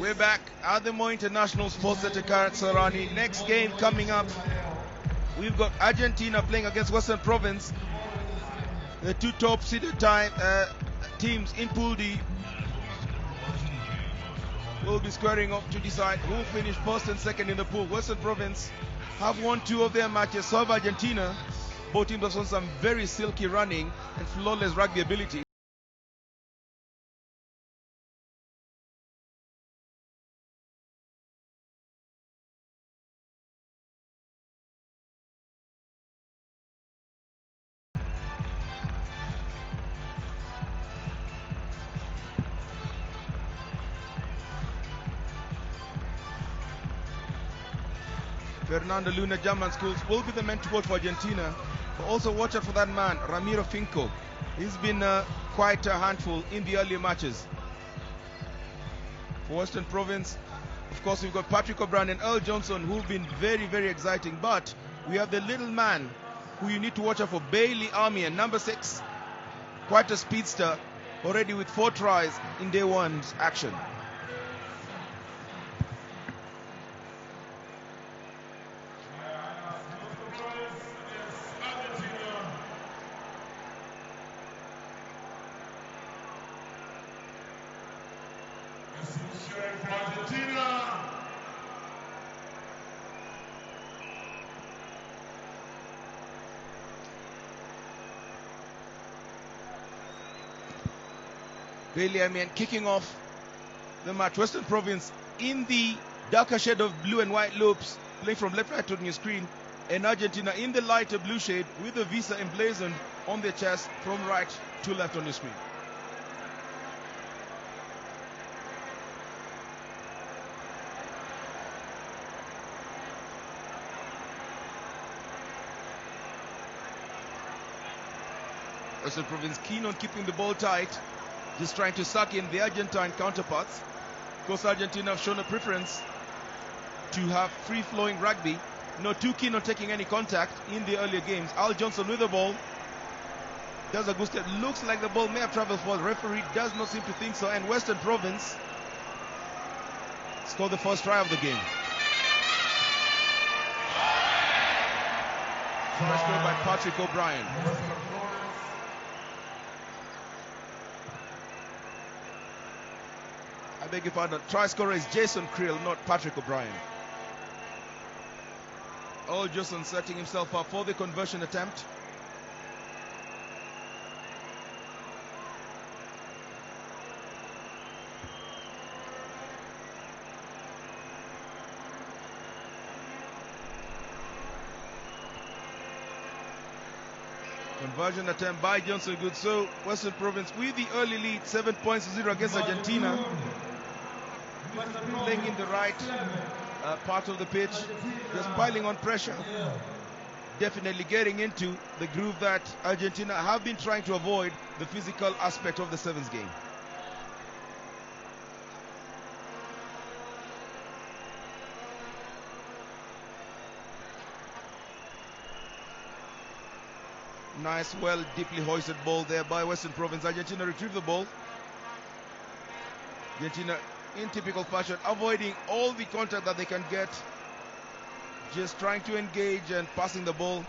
We're back at the Mo International Sports Center, Sarani. Next game coming up, we've got Argentina playing against Western Province. The two top-seeded teams in Pool D will be squaring off to decide who will finish first and second in the pool. Western Province have won 2 of their matches, so have Argentina. Both teams have shown some very silky running and flawless rugby ability. Fernando Luna German Schools will be the men to watch for Argentina, but also watch out for that man, Ramiro Finco. He's been quite a handful in the earlier matches. For Western Province, of course, we've got Patrick O'Brien and Earl Johnson, who've been very, very exciting, but we have the little man who you need to watch out for, Bailey Armian, number 6, quite a speedster, already with 4 tries in day 1's action. Bailey Armian kicking off the match. Western Province in the darker shade of blue and white loops, playing from left right on your screen, and Argentina in the lighter blue shade with the visa emblazoned on their chest from right to left on your screen. Western Province keen on keeping the ball tight, just trying to suck in the Argentine counterparts. Of course, Argentina have shown a preference to have free-flowing rugby, not too keen on taking any contact in the earlier games. Al Johnson with the ball, does a good step, looks like the ball may have traveled forward. The referee does not seem to think so, and Western Province scored the first try of the game. Fresh goal by Patrick O'Brien. I beg your pardon, try scorer is Jason Creel, not Patrick O'Brien. Earl Johnson setting himself up for the conversion attempt. Conversion attempt by Johnson, good. So Western Province with the early lead, 7 points to 0 against Argentina. Playing in the right part of the pitch, just piling on pressure. Definitely getting into the groove that Argentina have been trying to avoid, the physical aspect of the sevens game. Nice, well, deeply hoisted ball there by Western Province. Argentina retrieve the ball. Argentina, in typical fashion, avoiding all the contact that they can get. Just trying to engage and passing the ball.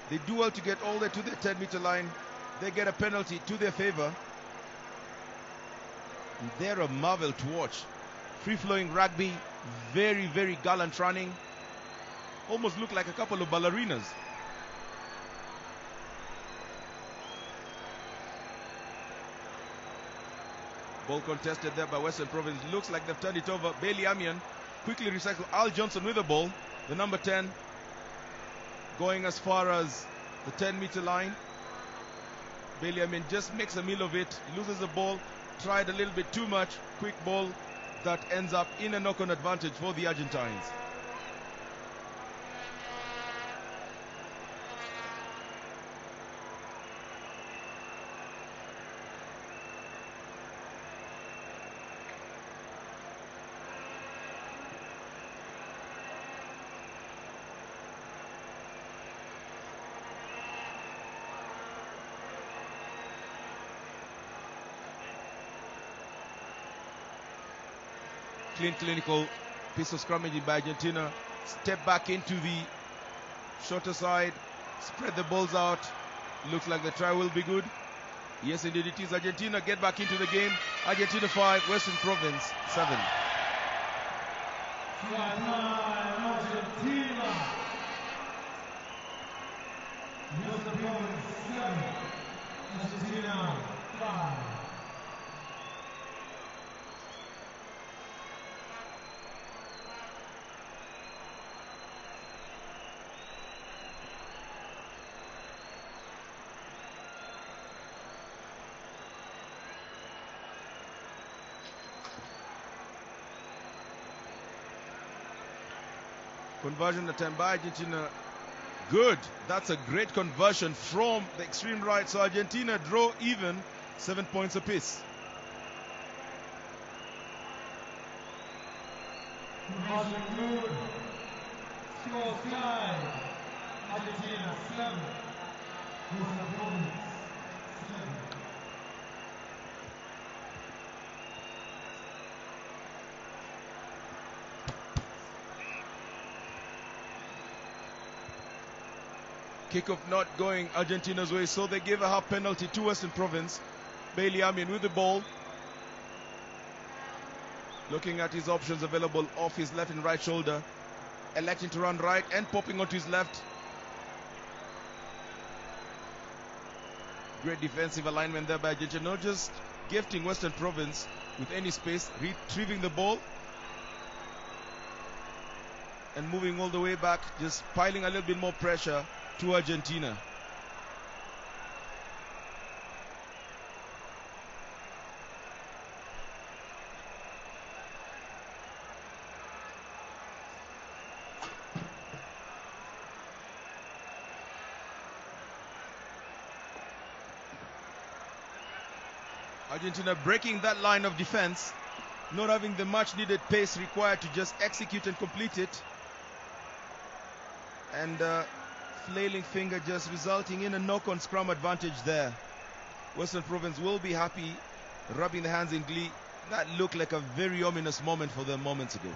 They do well to get all the way to the 10-meter line. They get a penalty to their favor. They're a marvel to watch. Free-flowing rugby, very, very gallant running. Almost look like a couple of ballerinas. Ball contested there by Western Province. Looks like they've turned it over. Bailey Armian quickly recycled. Al Johnson with the ball. The number 10 going as far as the 10-meter line. Bailey Armian just makes a meal of it. Loses the ball. Tried a little bit too much. Quick ball that ends up in a knock-on advantage for the Argentines. clean, clinical piece of scrummaging by Argentina. Step back into the shorter side, spread the balls out. Looks like the try will be good. Yes, indeed it is. Argentina get back into the game. Argentina 5, Western Province 7. Argentina. Western Province 7. Argentina 5. Conversion attempt by Argentina. Good. That's a great conversion from the extreme right. So Argentina draw even, 7 points apiece. Conversion good. Score 5. Argentina 7. Western Province 7. Kickoff not going Argentina's way, so they give a half penalty to Western Province. Bailey Amin with the ball. Looking at his options available off his left and right shoulder. Electing to run right and popping onto his left. Great defensive alignment there by Argentina. Not just gifting Western Province with any space, retrieving the ball and moving all the way back, just piling a little bit more pressure to Argentina. Argentina breaking that line of defense, not having the much needed pace required to just execute and complete it. And flailing finger just resulting in a knock-on scrum advantage there. Western Province will be happy, rubbing their hands in glee. That looked like a very ominous moment for them moments ago.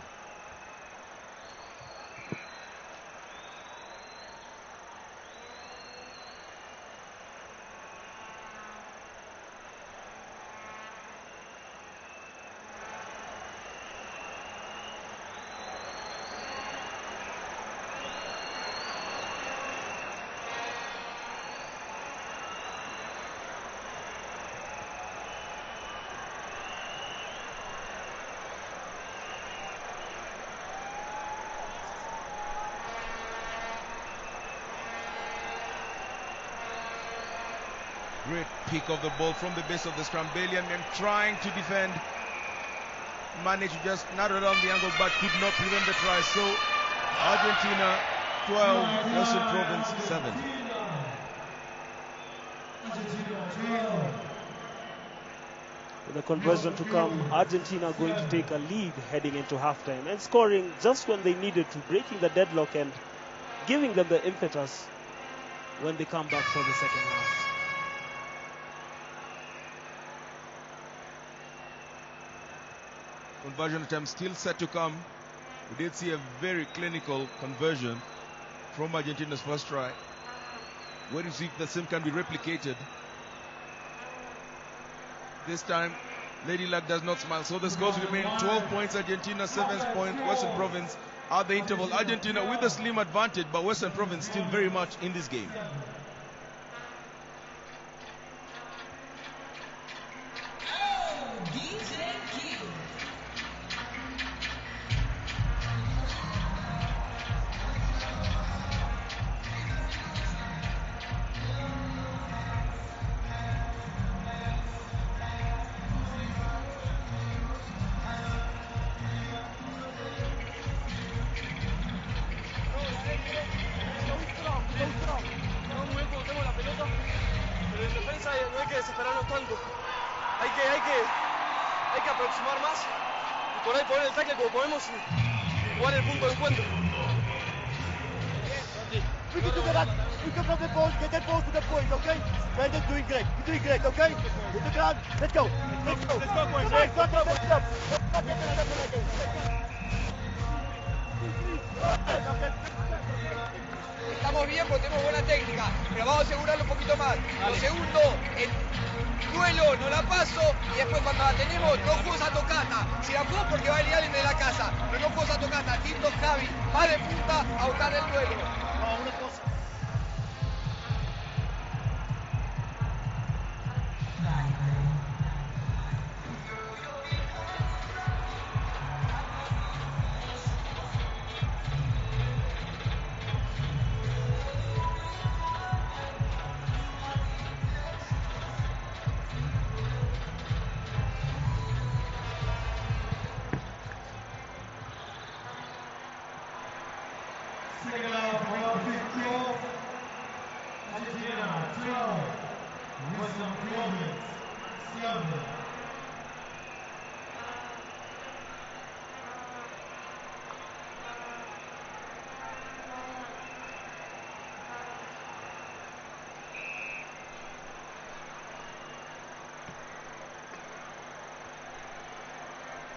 Great pick of the ball from the base of the scrum. Bailey and trying to defend. Managed to just narrow down the angle but could not prevent the try. So Argentina 12, Western Province 7. With the conversion to come, Argentina going to take a lead heading into halftime and scoring just when they needed to, breaking the deadlock and giving them the impetus when they come back for the second half. Conversion attempt still set to come. We did see a very clinical conversion from Argentina's first try. Where you see if the same can be replicated. This time, Lady Luck does not smile. So the scores remain 12 points Argentina, 7 points Western Province at the interval. Argentina with a slim advantage, but Western Province still very much in this game. Hay que aproximar más y por ahí poner el tackle como podemos y jugar el punto de encuentro. you do that. You come from the ball, get that ball to the point, okay? Brandon doing great. You're doing great, okay? Hit the ground. Let's go. Let's go. Let's go, boys. Come on, let's go. Let's go. Estamos bien porque tenemos buena técnica, pero vamos a asegurarlo un poquito más. Lo segundo, el duelo no la paso y después cuando la tenemos no juego esa tocata. Si la juego porque va a ir alguien de la casa, pero no juego esa tocata. Tito Javi, va de punta a buscar el duelo. No, una cosa. Second half, Argentina 12, Western Province 7.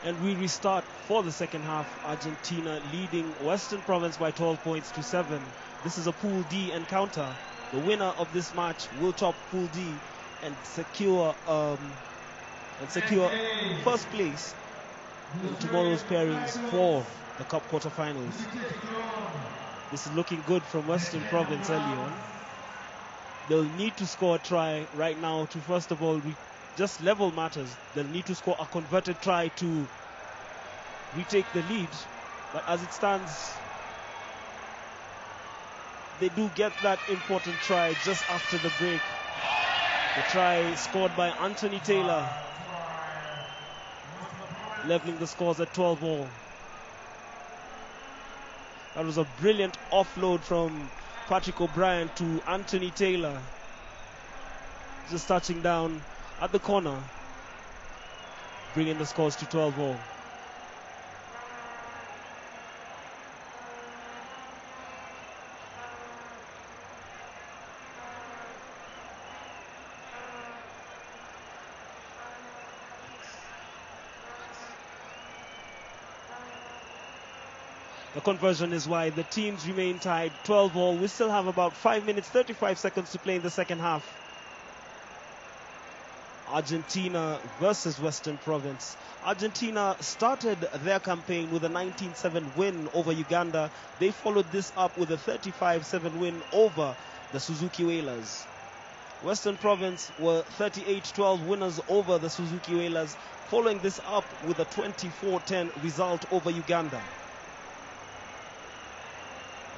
And we restart for the second half. Argentina leading Western Province by 12 points to 7. This is a Pool D encounter. The winner of this match will top Pool D and secure first place in tomorrow's pairings for the Cup quarterfinals. This is looking good from Western Province early on. They'll need to score a try right now to first of all just level matters. They'll need to score a converted try to retake the lead. But as it stands, they do get that important try just after the break. The try scored by Anthony Taylor, leveling the scores at 12-all. That was a brilliant offload from Patrick O'Brien to Anthony Taylor, just touching down at the corner, bringing the scores to 12-all. The conversion is wide. The teams remain tied 12-all. We still have about 5 minutes, 35 seconds to play in the second half. Argentina versus Western Province. Argentina started their campaign with a 19-7 win over Uganda. They followed this up with a 35-7 win over the Suzuki Whalers. Western Province were 38-12 winners over the Suzuki Whalers, following this up with a 24-10 result over Uganda.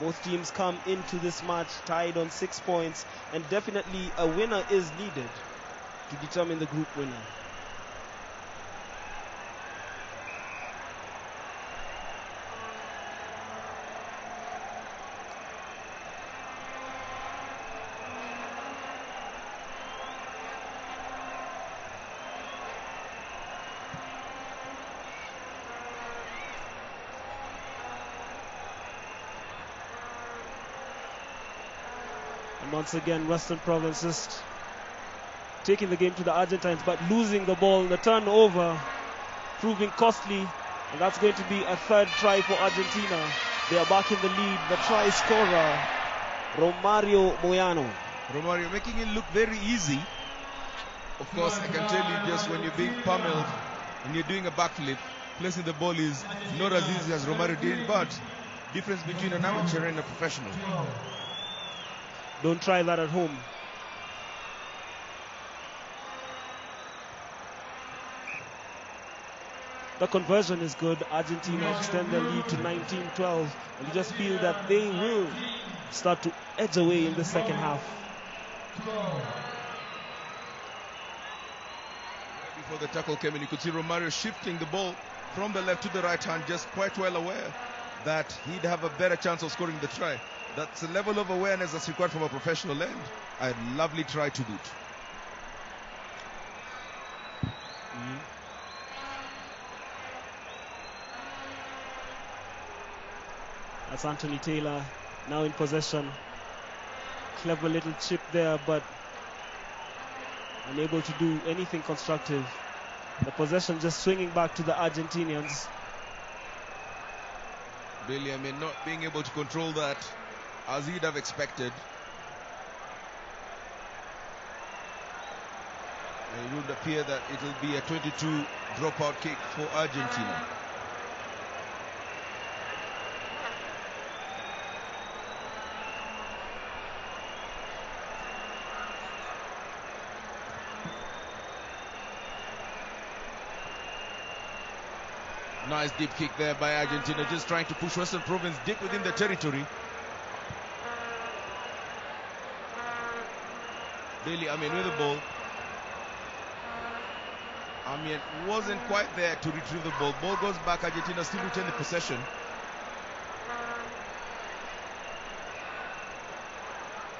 Both teams come into this match tied on 6 points, and definitely a winner is needed to determine the group winner. And once again, Western Province just taking the game to the Argentines, but losing the ball. The turnover proving costly, and that's going to be a third try for Argentina. They are back in the lead. The try scorer, Romario Moyano. Romario making it look very easy. Of course, I can tell you, just when you're being pummeled and you're doing a backflip, placing the ball is not as easy as Romario did, but difference between an amateur and a professional. Don't try that at home. The conversion is good. Argentina extend their lead to 19-12, and you just feel that they will start to edge away in the second half. Before the tackle came in, you could see Romario shifting the ball from the left to the right hand, just quite well aware that he'd have a better chance of scoring the try. That's a level of awareness that's required from a professional end. A lovely try to boot. That's Anthony Taylor now in possession. clever little chip there, but unable to do anything constructive. The possession just swinging back to the Argentinians. Bailey, I mean, not being able to control that as he'd have expected. And it would appear that it'll be a 22 dropout kick for Argentina. Nice deep kick there by Argentina, just trying to push Western Province deep within the territory. Bailey, I mean, with the ball. I mean, wasn't quite there to retrieve the ball. Ball goes back, Argentina still retain the possession.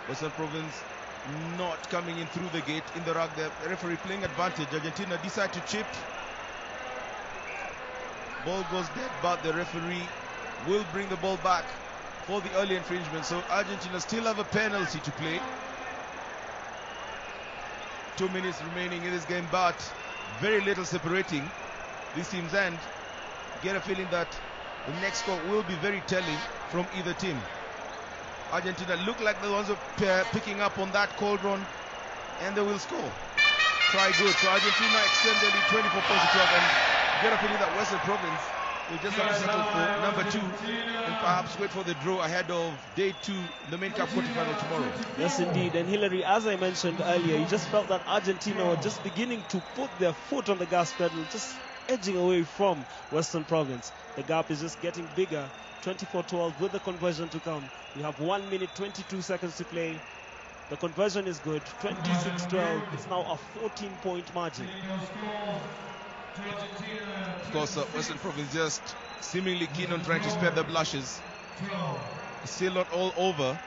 Western Province not coming in through the gate in the ruck. The referee playing advantage. Argentina decide to chip. Ball goes dead, but the referee will bring the ball back for the early infringement. So Argentina still have a penalty to play. 2 minutes remaining in this game, but very little separating these teams, and get a feeling that the next score will be very telling from either team. Argentina look like the ones who are picking up on that cold run, and they will score. Try good. So Argentina extend their lead 24 points to 12, and get a feeling that Western Province will just have to settle for number 2 and perhaps wait for the draw ahead of day 2 in the main cup quarterfinal tomorrow. Yes, indeed. And Hilary, as I mentioned earlier, you just felt that Argentina were just beginning to put their foot on the gas pedal, just edging away from Western Province. The gap is just getting bigger. 24-12 with the conversion to come. We have 1 minute 22 seconds to play. The conversion is good. 26-12. It's now a 14-point margin. Of course, Western Province just seemingly keen on trying to spare the blushes. It's still not all over.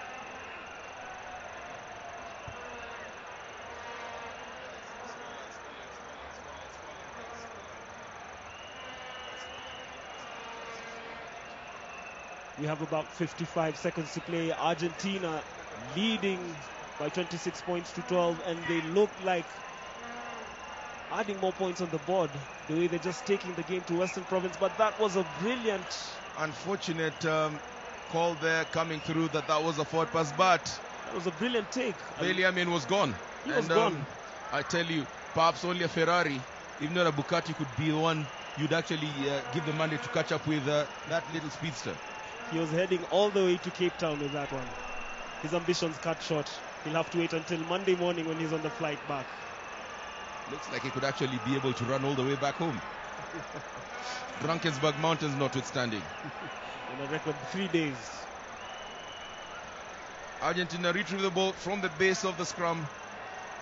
We have about 55 seconds to play. Argentina leading by 26 points to 12, and they look like adding more points on the board, the way they're just taking the game to Western Province. But that was a brilliant, unfortunate call there coming through, that was a forward pass, but that was a brilliant take. Bailey, I mean, was gone. He was gone. I tell you, perhaps only a Ferrari, if not a Bugatti, could be the one you'd actually give the mandate to catch up with that little speedster. He was heading all the way to Cape Town with that one. His ambitions cut short. He'll have to wait until Monday morning when he's on the flight back. Looks like he could actually be able to run all the way back home. Drakensberg Mountains notwithstanding. In a record 3 days. Argentina retrieve the ball from the base of the scrum.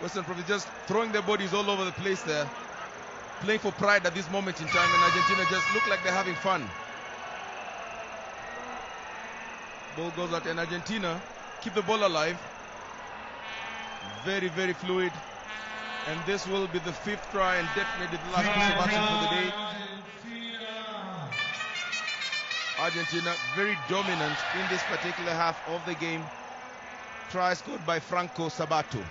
Western Province just throwing their bodies all over the place there. Playing for pride at this moment in time, and Argentina just look like they're having fun. Ball goes out, and Argentina keep the ball alive. Very, very fluid. And this will be the 5th try and definitely the last piece of action for the day. Argentina very dominant in this particular half of the game. Try scored by Franco Sabato.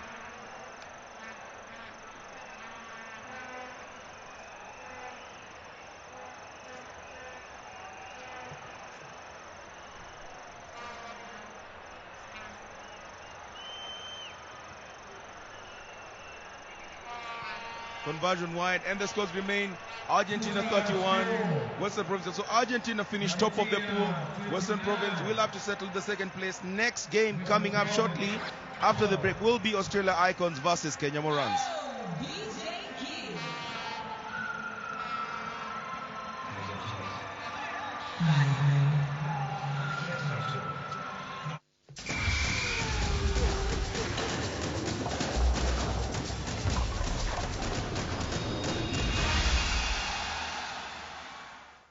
Conversion wide, and the scores remain Argentina 31, Western Province. So Argentina finished top of the pool. Western Province will have to settle the second place. Next game coming up shortly after the break will be Australia Icons versus Kenya Morans.